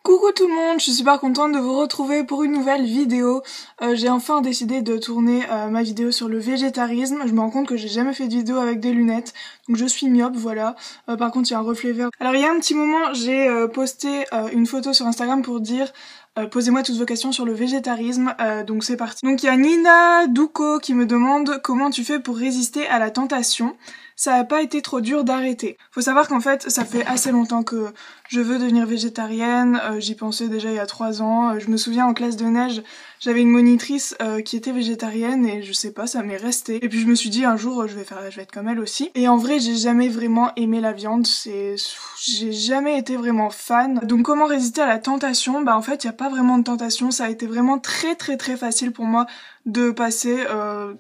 Coucou tout le monde, je suis super contente de vous retrouver pour une nouvelle vidéo. J'ai enfin décidé de tourner ma vidéo sur le végétarisme. Je me rends compte que j'ai jamais fait de vidéo avec des lunettes, donc je suis myope, voilà. Par contre il y a un reflet vert. Alors il y a un petit moment, j'ai posté une photo sur Instagram pour dire posez-moi toutes vos questions sur le végétarisme, donc c'est parti. Donc il y a Nina Douko qui me demande comment tu fais pour résister à la tentation. Ça n'a pas été trop dur d'arrêter. Faut savoir qu'en fait, ça fait assez longtemps que je veux devenir végétarienne, j'y pensais déjà il y a 3 ans. Je me souviens en classe de neige, j'avais une monitrice qui était végétarienne et je sais pas, ça m'est resté. Et puis je me suis dit un jour je vais être comme elle aussi. Et en vrai, j'ai jamais vraiment aimé la viande, j'ai jamais été vraiment fan. Donc comment résister à la tentation? Bah en fait, il y a pas vraiment de tentation, ça a été vraiment très facile pour moi de passer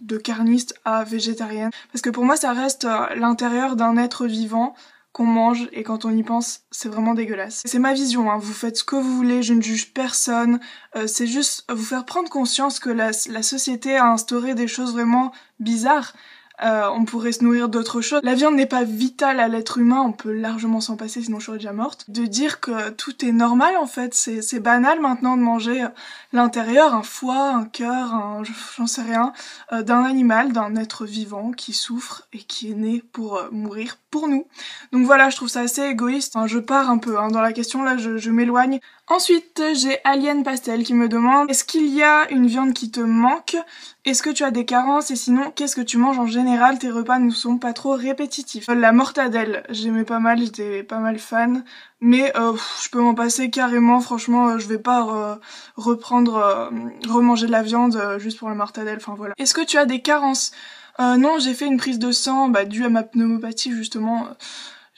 de carniste à végétarienne. Parce que pour moi, ça reste l'intérieur d'un être vivant qu'on mange, et quand on y pense, c'est vraiment dégueulasse. C'est ma vision, hein. Vous faites ce que vous voulez, je ne juge personne, c'est juste vous faire prendre conscience que la société a instauré des choses vraiment bizarres. On pourrait se nourrir d'autres choses. La viande n'est pas vitale à l'être humain, on peut largement s'en passer sinon je serais déjà morte. De dire que tout est normal en fait, c'est banal maintenant de manger l'intérieur, un foie, un cœur, j'en sais rien, d'un animal, d'un être vivant qui souffre et qui est né pour mourir pour nous. Donc voilà, je trouve ça assez égoïste. Enfin, je pars un peu dans la question là, je m'éloigne. Ensuite, j'ai Alien Pastel qui me demande est-ce qu'il y a une viande qui te manque? Est-ce que tu as des carences? Et sinon, qu'est-ce que tu manges en général? Tes repas ne sont pas trop répétitifs. La mortadelle, j'aimais pas mal, j'étais pas mal fan. Mais je peux m'en passer carrément, franchement, je vais pas remanger de la viande juste pour la mortadelle, enfin voilà. Est-ce que tu as des carences? Non, j'ai fait une prise de sang, due à ma pneumopathie justement.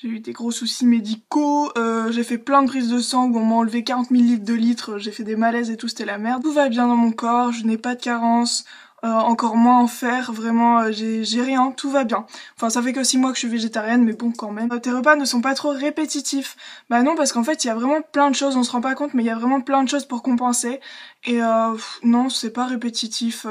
J'ai eu des gros soucis médicaux, j'ai fait plein de prises de sang où on m'a enlevé 40 000 litres de litres, j'ai fait des malaises et tout, c'était la merde. Tout va bien dans mon corps, je n'ai pas de carence, encore moins en fer, vraiment, j'ai rien, tout va bien. Enfin, ça fait que 6 mois que je suis végétarienne, mais bon, quand même. Tes repas ne sont pas trop répétitifs. Bah non, parce qu'en fait, il y a vraiment plein de choses, on se rend pas compte, mais il y a vraiment plein de choses pour compenser. Et non, c'est pas répétitif.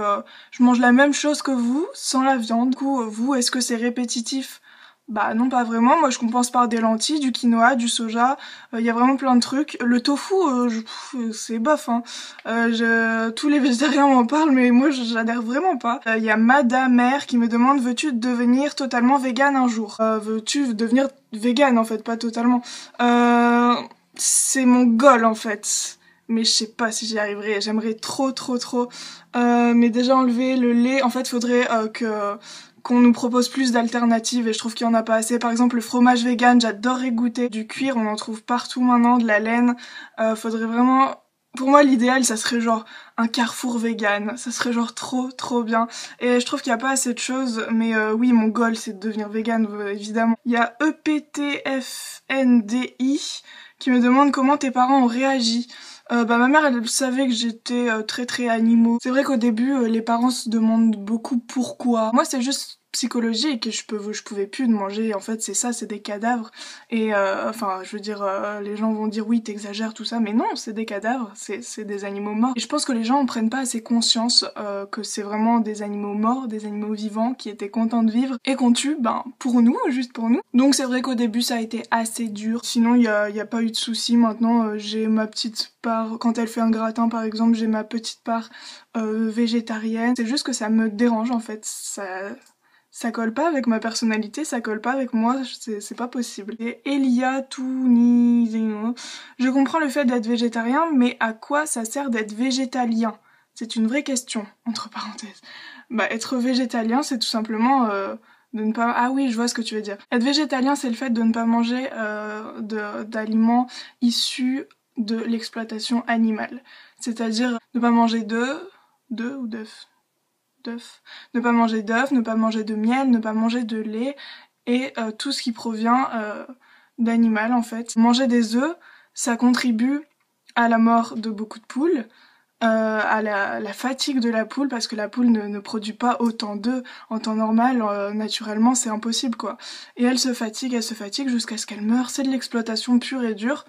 Je mange la même chose que vous, sans la viande. Du coup, vous, est-ce que c'est répétitif? Bah non, pas vraiment. Moi je compense par des lentilles, du quinoa, du soja, il y a vraiment plein de trucs. Le tofu, c'est bof, hein. Tous les végétariens m'en parlent, mais moi j'adhère vraiment pas. Il y a Madame Mère qui me demande veux-tu devenir totalement végane un jour? Veux-tu devenir végane en fait, pas totalement. C'est mon goal en fait. Mais je sais pas si j'y arriverai, j'aimerais trop. Mais déjà enlever le lait, en fait faudrait qu'on nous propose plus d'alternatives et je trouve qu'il y en a pas assez. Par exemple le fromage vegan, j'adorerais goûter. Du cuir, on en trouve partout maintenant, de la laine. Faudrait vraiment... Pour moi l'idéal ça serait genre un Carrefour vegan, ça serait genre trop bien. Et je trouve qu'il y a pas assez de choses, mais oui mon goal c'est de devenir vegan évidemment. Il y a EPTFNDI qui me demande comment tes parents ont réagi. Ma mère elle savait que j'étais très animaux. C'est vrai qu'au début les parents se demandent beaucoup pourquoi. Moi c'est juste psychologique et je pouvais plus de manger, en fait c'est ça, c'est des cadavres. Et enfin je veux dire les gens vont dire oui t'exagères tout ça, mais non c'est des cadavres, c'est des animaux morts. Et je pense que les gens en prennent pas assez conscience que c'est vraiment des animaux morts, des animaux vivants qui étaient contents de vivre et qu'on tue pour nous, juste pour nous. Donc c'est vrai qu'au début ça a été assez dur, sinon il y a pas eu de soucis. Maintenant j'ai ma petite part, quand elle fait un gratin par exemple, j'ai ma petite part végétarienne. C'est juste que ça me dérange en fait, ça colle pas avec ma personnalité, ça colle pas avec moi, c'est pas possible. Et Elia Tounizino, je comprends le fait d'être végétarien, mais à quoi ça sert d'être végétalien? C'est une vraie question, entre parenthèses. Être végétalien, c'est tout simplement de ne pas... Ah oui, je vois ce que tu veux dire. Être végétalien, c'est le fait de ne pas manger d'aliments issus de l'exploitation animale. C'est-à-dire ne pas manger d'œufs ou d'œufs. Ne pas manger d'œufs, ne pas manger de miel, ne pas manger de lait et tout ce qui provient d'animal en fait. Manger des œufs, ça contribue à la mort de beaucoup de poules, à la fatigue de la poule parce que la poule ne produit pas autant d'œufs en temps normal, naturellement c'est impossible quoi. Et elle se fatigue jusqu'à ce qu'elle meure, c'est de l'exploitation pure et dure.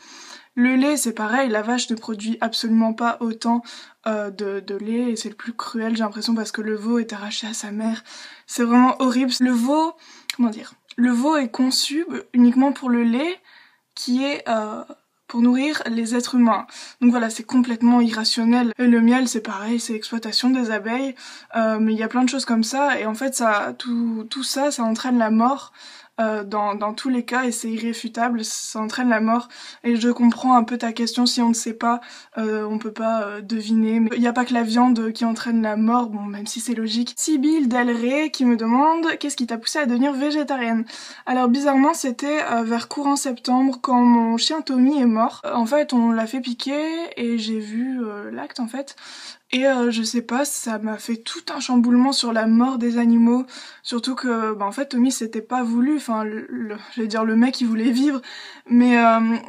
Le lait, c'est pareil, la vache ne produit absolument pas autant de lait et c'est le plus cruel, j'ai l'impression, parce que le veau est arraché à sa mère. C'est vraiment horrible. Le veau, comment dire, le veau est conçu uniquement pour le lait qui est pour nourrir les êtres humains. Donc voilà, c'est complètement irrationnel. Et le miel, c'est pareil, c'est l'exploitation des abeilles, mais il y a plein de choses comme ça, et en fait, tout ça, ça entraîne la mort. Dans tous les cas, et c'est irréfutable, ça entraîne la mort. Et je comprends un peu ta question, si on ne sait pas, on peut pas deviner. Mais il n'y a pas que la viande qui entraîne la mort, bon, même si c'est logique. Sibyl Del Rey qui me demande qu'est-ce qui t'a poussé à devenir végétarienne. Alors bizarrement, c'était vers courant septembre, quand mon chien Tommy est mort. En fait, on l'a fait piquer et j'ai vu l'acte en fait. Et je sais pas, ça m'a fait tout un chamboulement sur la mort des animaux, surtout que en fait Tommy c'était pas voulu, enfin j'allais dire le mec il voulait vivre, mais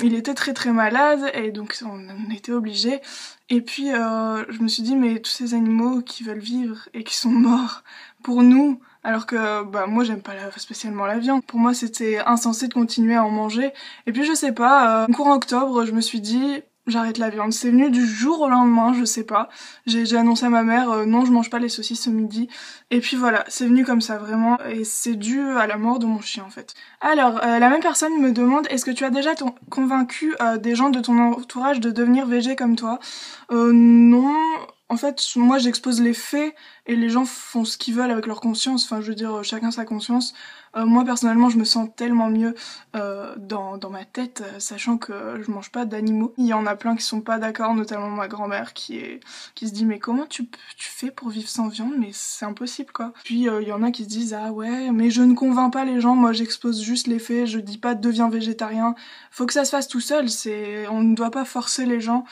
il était très très malade et donc on était obligés. Et puis je me suis dit mais tous ces animaux qui veulent vivre et qui sont morts pour nous, alors que moi j'aime pas spécialement la viande, pour moi c'était insensé de continuer à en manger. Et puis je sais pas, courant octobre je me suis dit j'arrête la viande. C'est venu du jour au lendemain, je sais pas. J'ai annoncé à ma mère, non, je mange pas les saucisses ce midi. Et puis voilà, c'est venu comme ça, vraiment. Et c'est dû à la mort de mon chien, en fait. Alors, la même personne me demande, est-ce que tu as déjà convaincu des gens de ton entourage de devenir végé comme toi? Non. En fait, moi, j'expose les faits et les gens font ce qu'ils veulent avec leur conscience. Enfin, je veux dire, chacun sa conscience. Moi, personnellement, je me sens tellement mieux dans ma tête, sachant que je mange pas d'animaux. Il y en a plein qui sont pas d'accord, notamment ma grand-mère qui se dit mais comment tu fais pour vivre sans viande? Mais c'est impossible quoi. Puis il y en a qui se disent ah ouais, mais je ne convainc pas les gens, moi j'expose juste les faits, je dis pas deviens végétarien. Faut que ça se fasse tout seul, on ne doit pas forcer les gens.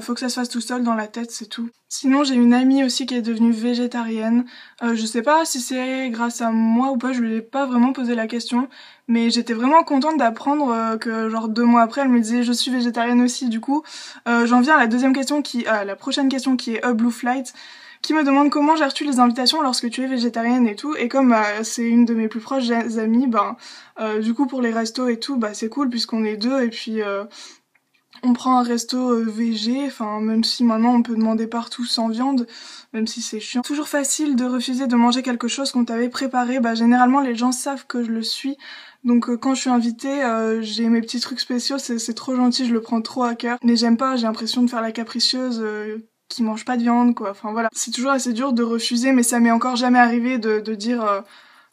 Faut que ça se fasse tout seul dans la tête, c'est tout. Sinon, j'ai une amie aussi qui est devenue végétarienne. Je sais pas si c'est grâce à moi ou pas, je lui ai pas vraiment posé la question, mais j'étais vraiment contente d'apprendre que genre 2 mois après, elle me disait je suis végétarienne aussi. Du coup, j'en viens à la prochaine question qui est Blue Flight, qui me demande comment gères-tu les invitations lorsque tu es végétarienne et tout. Et comme c'est une de mes plus proches amies, du coup pour les restos et tout, c'est cool puisqu'on est deux et puis on prend un resto végé, enfin même si maintenant on peut demander partout sans viande, même si c'est chiant. Toujours facile de refuser de manger quelque chose qu'on t'avait préparé, généralement les gens savent que je le suis, donc quand je suis invitée, j'ai mes petits trucs spéciaux, c'est trop gentil, je le prends trop à cœur, mais j'aime pas, j'ai l'impression de faire la capricieuse qui mange pas de viande quoi, enfin voilà. C'est toujours assez dur de refuser, mais ça m'est encore jamais arrivé de dire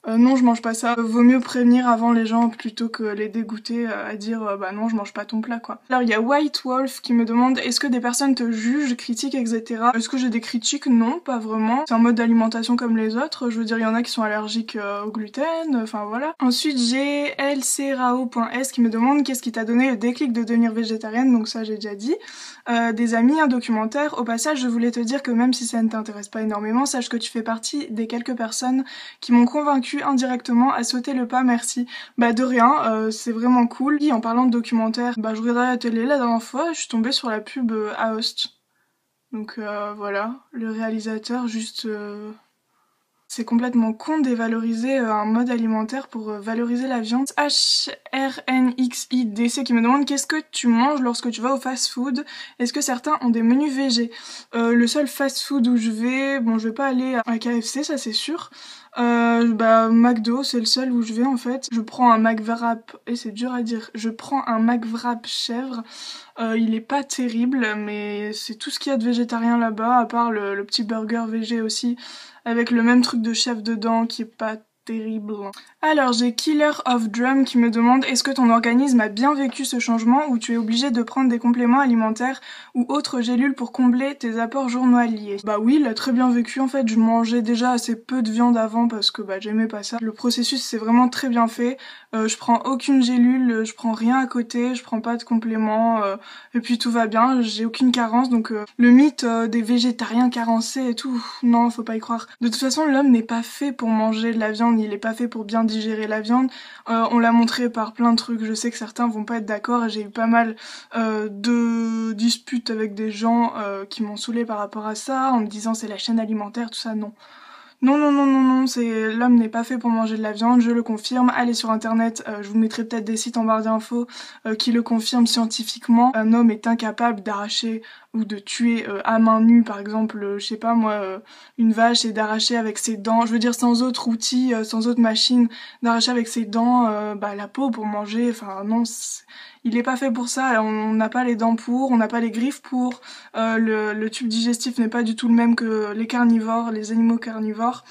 non, je mange pas ça. Vaut mieux prévenir avant les gens plutôt que les dégoûter à dire non, je mange pas ton plat quoi. Alors il y a White Wolf qui me demande est-ce que des personnes te jugent, critiquent, etc. Est-ce que j'ai des critiques? Non, pas vraiment. C'est un mode d'alimentation comme les autres. Je veux dire, il y en a qui sont allergiques au gluten, enfin voilà. Ensuite j'ai lcrao.s qui me demande qu'est-ce qui t'a donné le déclic de devenir végétarienne, donc ça j'ai déjà dit. Des amis, un documentaire. Au passage, je voulais te dire que même si ça ne t'intéresse pas énormément, sache que tu fais partie des quelques personnes qui m'ont convaincue indirectement à sauter le pas, merci. De rien, c'est vraiment cool. Et en parlant de documentaire, je regardais la télé la dernière fois, je suis tombée sur la pub à Host. Donc voilà, le réalisateur juste... C'est complètement con de dévaloriser un mode alimentaire pour valoriser la viande. HRNXIDC qui me demande qu'est-ce que tu manges lorsque tu vas au fast-food? Est-ce que certains ont des menus végés? Le seul fast-food où je vais pas aller à KFC, ça c'est sûr. McDo, c'est le seul où je vais en fait. Je prends un McWrap, et c'est dur à dire, je prends un McWrap chèvre. Il est pas terrible, mais c'est tout ce qu'il y a de végétarien là-bas, à part le petit burger végé aussi, avec le même truc de chef dedans qui est pas terrible. Alors j'ai Killer of Drum qui me demande est-ce que ton organisme a bien vécu ce changement ou tu es obligé de prendre des compléments alimentaires ou autres gélules pour combler tes apports journaliers? Oui, il a très bien vécu en fait, je mangeais déjà assez peu de viande avant parce que j'aimais pas ça. Le processus c'est vraiment très bien fait, je prends aucune gélule, je prends rien à côté, je prends pas de compléments et puis tout va bien, j'ai aucune carence donc le mythe des végétariens carencés et tout, non faut pas y croire. De toute façon l'homme n'est pas fait pour manger de la viande, il est pas fait pour bien digérer la viande. On l'a montré par plein de trucs, je sais que certains vont pas être d'accord et j'ai eu pas mal de disputes avec des gens qui m'ont saoulé par rapport à ça, en me disant c'est la chaîne alimentaire, tout ça, non. Non, l'homme n'est pas fait pour manger de la viande, je le confirme. Allez sur internet, je vous mettrai peut-être des sites en barre d'infos qui le confirment scientifiquement. Un homme est incapable d'arracher ou de tuer à main nue, par exemple, je sais pas moi, une vache et d'arracher avec ses dents, je veux dire sans autre outil, sans autre machine, d'arracher avec ses dents la peau pour manger, enfin non, il est pas fait pour ça, on n'a pas les dents pour, on n'a pas les griffes pour, le tube digestif n'est pas du tout le même que les carnivores, les animaux carnivores.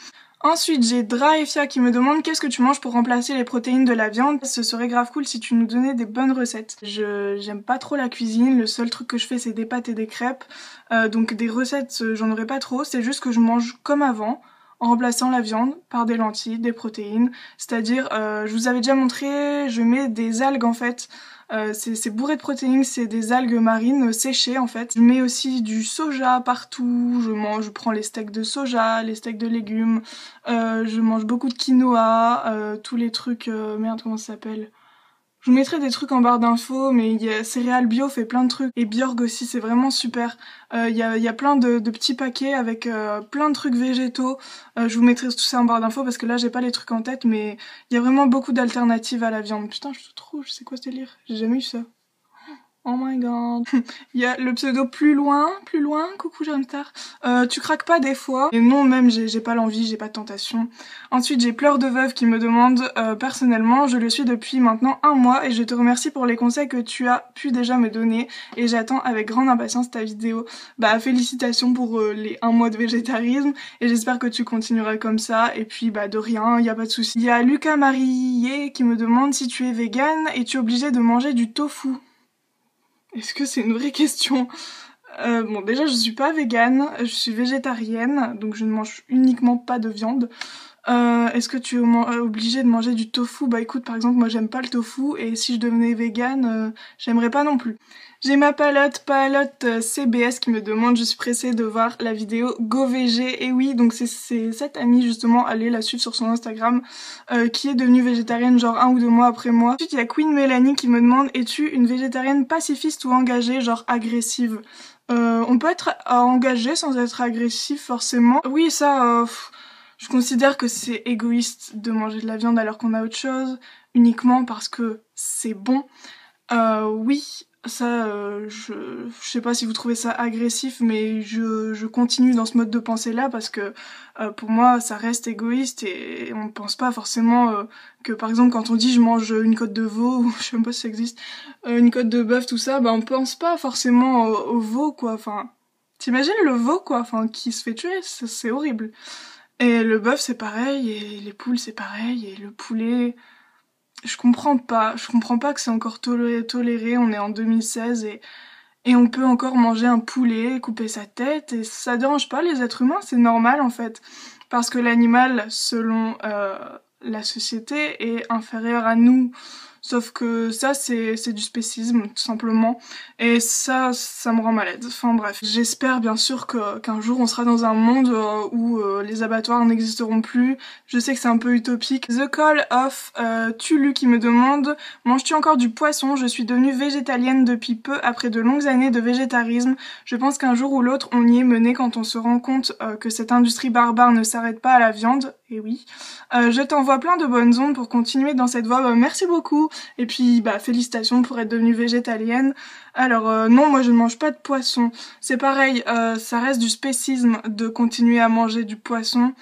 Ensuite, j'ai Draefia qui me demande qu'est-ce que tu manges pour remplacer les protéines de la viande. Ce serait grave cool si tu nous donnais des bonnes recettes. J'aime pas trop la cuisine, le seul truc que je fais c'est des pâtes et des crêpes. Donc des recettes, j'en aurais pas trop, c'est juste que je mange comme avant, en remplaçant la viande par des lentilles, des protéines. C'est-à-dire, je vous avais déjà montré, je mets des algues en fait. C'est bourré de protéines, c'est des algues marines séchées en fait. Je mets aussi du soja partout, je prends les steaks de soja, les steaks de légumes, je mange beaucoup de quinoa, tous les trucs, merde comment ça s'appelle? Je vous mettrai des trucs en barre d'infos, mais Céréales Bio fait plein de trucs. Et Bjorg aussi, c'est vraiment super. Il y a plein de petits paquets avec plein de trucs végétaux. Je vous mettrai tout ça en barre d'infos parce que là, j'ai pas les trucs en tête, mais il y a vraiment beaucoup d'alternatives à la viande. Putain, je suis trop rouge, c'est quoi ce délire? J'ai jamais eu ça. Oh my god. Il y a le pseudo plus loin, coucou Jamstar. Tu craques pas des fois? Et non, même j'ai pas l'envie, j'ai pas de tentation. Ensuite, j'ai Pleurs de Veuve qui me demande, personnellement, je le suis depuis maintenant 1 mois et je te remercie pour les conseils que tu as pu déjà me donner et j'attends avec grande impatience ta vidéo. Bah, félicitations pour les 1 mois de végétarisme et j'espère que tu continueras comme ça et puis bah de rien, y a pas de souci. Il y a Lucas Marie qui me demande si tu es végane, es-tu obligé de manger du tofu? Est-ce que c'est une vraie question? Bon, déjà, je suis pas végane, je suis végétarienne, donc je ne mange uniquement pas de viande. Est-ce que tu es obligée de manger du tofu? Bah écoute, par exemple, moi j'aime pas le tofu, et si je devenais végane, j'aimerais pas non plus. J'ai ma palotte CBS qui me demande, je suis pressée de voir la vidéo GoVG, et oui, donc c'est cette amie justement, allez la suivre sur son Instagram, qui est devenue végétarienne genre 1 ou 2 mois après moi. Ensuite il y a Queen Mélanie qui me demande, es-tu une végétarienne pacifiste ou engagée, genre agressive? On peut être engagé sans être agressif forcément. Oui, ça, je considère que c'est égoïste de manger de la viande alors qu'on a autre chose, uniquement parce que c'est bon. Oui, ça, je sais pas si vous trouvez ça agressif, mais je continue dans ce mode de pensée-là parce que pour moi, ça reste égoïste et on pense pas forcément que, par exemple, quand on dit je mange une côte de veau, ou je sais même pas si ça existe, une côte de bœuf, tout ça, bah on pense pas forcément au veau, quoi. Enfin, t'imagines le veau, quoi, enfin, qui se fait tuer, c'est horrible. Et le bœuf, c'est pareil, et les poules, c'est pareil, et le poulet... Je comprends pas que c'est encore toléré, on est en 2016 et on peut encore manger un poulet, couper sa tête, et ça dérange pas les êtres humains, c'est normal en fait. Parce que l'animal, selon la société, est inférieur à nous. Sauf que ça, c'est du spécisme, tout simplement. Et ça me rend malade. Enfin bref. J'espère bien sûr qu'un jour on sera dans un monde où les abattoirs n'existeront plus. Je sais que c'est un peu utopique. The Call of Tulu qui me demande, manges-tu encore du poisson? Je suis devenue végétalienne depuis peu après de longues années de végétarisme. Je pense qu'un jour ou l'autre on y est mené quand on se rend compte que cette industrie barbare ne s'arrête pas à la viande. Et oui. Je t'envoie plein de bonnes ondes pour continuer dans cette voie. Merci beaucoup. Et puis, bah, félicitations pour être devenue végétalienne. Alors, non, moi je ne mange pas de poisson. C'est pareil, ça reste du spécisme de continuer à manger du poisson,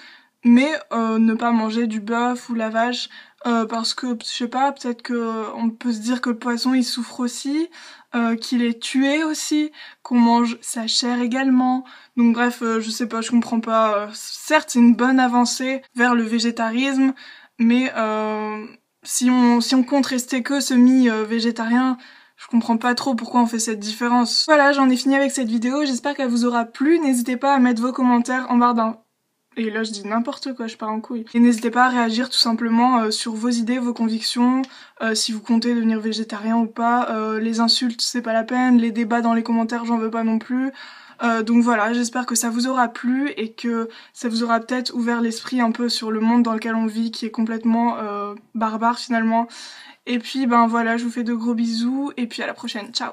mais ne pas manger du bœuf ou la vache, parce que, je sais pas, peut-être que on peut se dire que le poisson il souffre aussi, qu'il est tué aussi, qu'on mange sa chair également. Donc bref, je sais pas, je comprends pas. Certes, c'est une bonne avancée vers le végétarisme, mais si on compte rester que semi-végétarien, je comprends pas trop pourquoi on fait cette différence. Voilà, j'en ai fini avec cette vidéo, j'espère qu'elle vous aura plu. N'hésitez pas à mettre vos commentaires en barre d'infos. Et là je dis n'importe quoi, je pars en couille. Et n'hésitez pas à réagir tout simplement sur vos idées, vos convictions, si vous comptez devenir végétarien ou pas. Les insultes, c'est pas la peine, les débats dans les commentaires, j'en veux pas non plus. Donc voilà, j'espère que ça vous aura plu et que ça vous aura peut-être ouvert l'esprit un peu sur le monde dans lequel on vit, qui est complètement barbare finalement. Et puis ben voilà, je vous fais de gros bisous et puis à la prochaine, ciao!